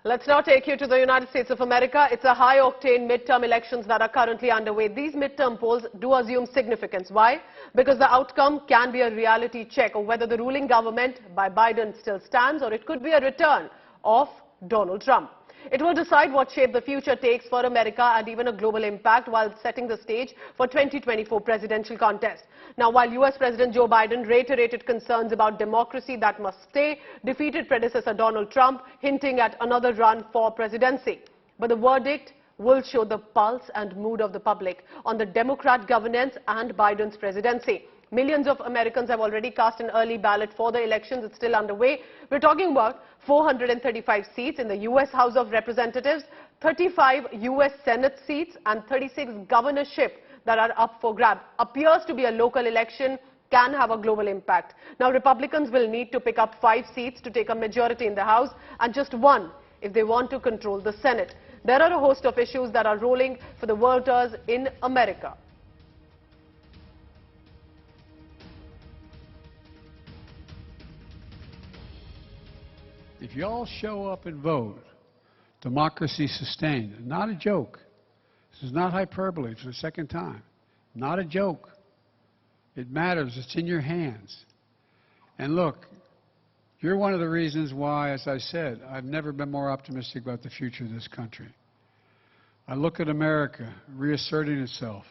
Let's now take you to the United States of America. It's a high-octane midterm elections that are currently underway. These midterm polls do assume significance. Why? Because the outcome can be a reality check of whether the ruling government by Biden still stands, or it could be a return of Donald Trump. It will decide what shape the future takes for America and even a global impact while setting the stage for 2024 presidential contest. Now, while US President Joe Biden reiterated concerns about democracy that must stay, defeated predecessor Donald Trump hinting at another run for presidency. But the verdict will show the pulse and mood of the public on the Democrat governance and Biden's presidency. Millions of Americans have already cast an early ballot for the elections. It's still underway. We're talking about 435 seats in the US House of Representatives, 35 US Senate seats and 36 governorship that are up for grab. Appears to be a local election, can have a global impact. Now, Republicans will need to pick up 5 seats to take a majority in the House and just 1 if they want to control the Senate. There are a host of issues that are rolling for the voters in America. If you all show up and vote, democracy sustained. Not a joke. This is not hyperbole for the second time. Not a joke. It matters. It's in your hands. And look, you're one of the reasons why, as I said, I've never been more optimistic about the future of this country. I look at America reasserting itself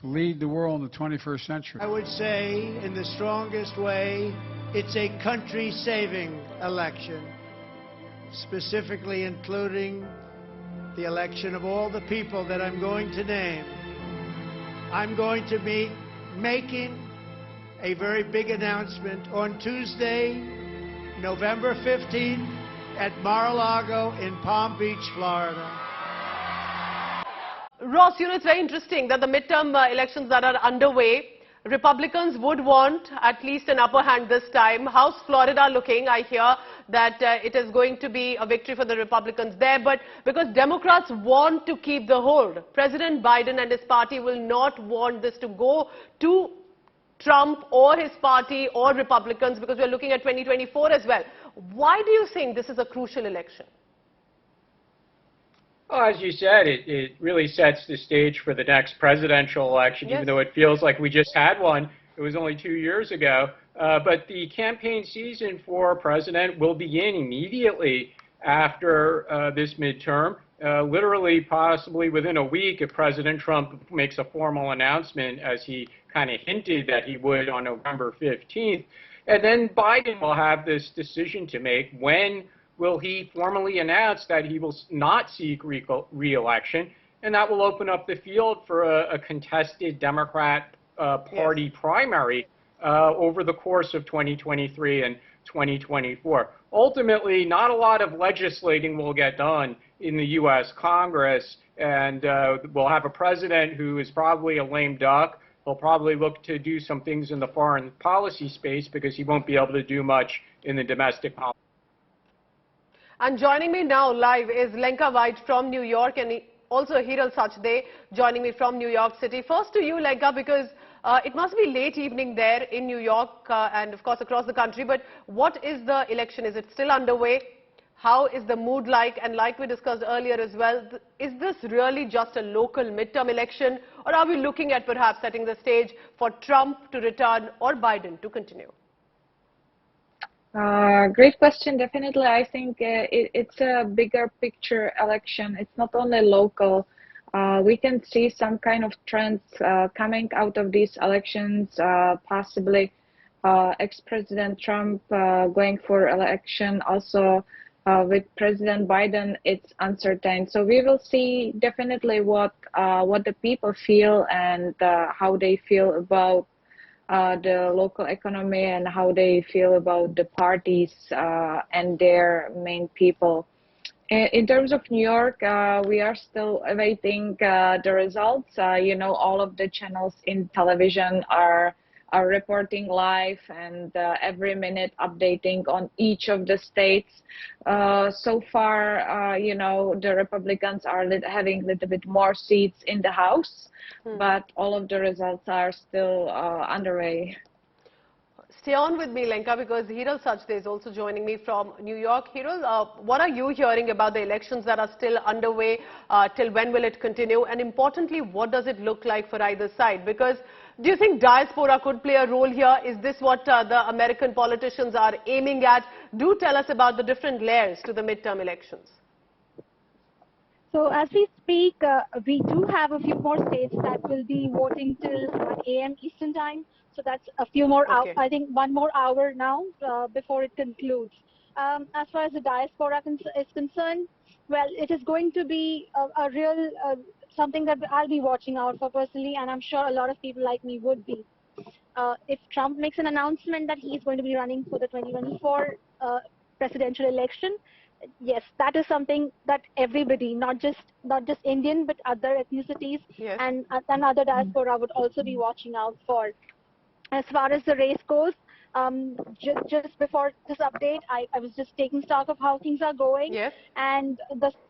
to lead the world in the 21st century. I would say, in the strongest way, it's a country-saving election, specifically including the election of all the people that I'm going to name. I'm going to be making a very big announcement on Tuesday, November 15th, at Mar-a-Lago in Palm Beach, Florida. Ross, it's very interesting that the midterm elections that are underway, Republicans would want at least an upper hand this time. How's Florida looking? I hear that it is going to be a victory for the Republicans there, but because Democrats want to keep the hold, President Biden and his party will not want this to go to Trump or his party or Republicans, because we're looking at 2024 as well. Why do you think this is a crucial election? Well, as you said, it really sets the stage for the next presidential election, even though it feels like we just had one. It was only 2 years ago. But the campaign season for president will begin immediately after this midterm, literally possibly within a week if President Trump makes a formal announcement, as he kind of hinted that he would on November 15th. And then Biden will have this decision to make. When will he formally announce that he will not seek re-election? And that will open up the field for a contested Democrat Party primary over the course of 2023 and 2024. Ultimately, not a lot of legislating will get done in the U.S. Congress, and we'll have a president who is probably a lame duck. He'll probably look to do some things in the foreign policy space because he won't be able to do much in the domestic policy. And joining me now live is Lenka White from New York, and also Hiral Sachde joining me from New York City. First to you, Lenka, because it must be late evening there in New York and of course across the country, but what is the election? Is it still underway? How is the mood like? And like we discussed earlier as well, is this really just a local midterm election, or are we looking at perhaps setting the stage for Trump to return or Biden to continue? Great question. Definitely, I think it's a bigger picture election. It's not only local. We can see some kind of trends coming out of these elections, possibly ex-President Trump going for election. Also, with President Biden, it's uncertain. So we will see definitely what the people feel and how they feel about the local economy and how they feel about the parties and their main people. In terms of New York, we are still awaiting the results. All of the channels in television are reporting live and every minute updating on each of the states. So far, the Republicans are having a little bit more seats in the House, but all of the results are still underway. Stay on with me, Lenka, because Hiral Sachdev is also joining me from New York. Hiral, what are you hearing about the elections that are still underway? Till when will it continue? And importantly, what does it look like for either side? Because do you think diaspora could play a role here? Is this what the American politicians are aiming at? Do tell us about the different layers to the midterm elections. So as we speak, we do have a few more states that will be voting till 1 a.m. Eastern time. So that's a few more Okay. I think 1 more hour now before it concludes. As far as the diaspora is concerned, well, it is going to be a real something that I'll be watching out for personally, and I'm sure a lot of people like me would be. If Trump makes an announcement that he's going to be running for the 2024 presidential election, yes, that is something that everybody, not just Indian, but other ethnicities Yes. and other diaspora would also be watching out for. As far as the race goes, just before this update, I was just taking stock of how things are going. Yes. And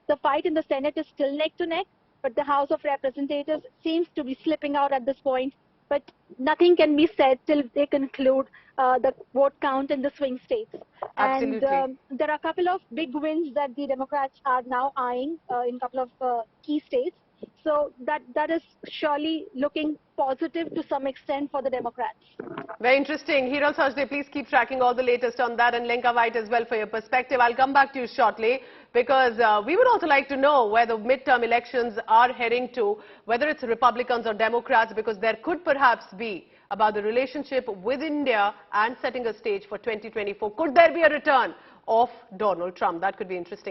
the fight in the Senate is still neck to neck, but the House of Representatives seems to be slipping out at this point. But nothing can be said till they conclude the vote count in the swing states. Absolutely. And there are a couple of big wins that the Democrats are now eyeing in a couple of key states. So that is surely looking positive to some extent for the Democrats. Very interesting. Hiral Sachdev, please keep tracking all the latest on that, and Lenka White as well for your perspective. I'll come back to you shortly because we would also like to know where the midterm elections are heading to, whether it's Republicans or Democrats, because there could perhaps be about the relationship with India and setting a stage for 2024. Could there be a return of Donald Trump? That could be interesting.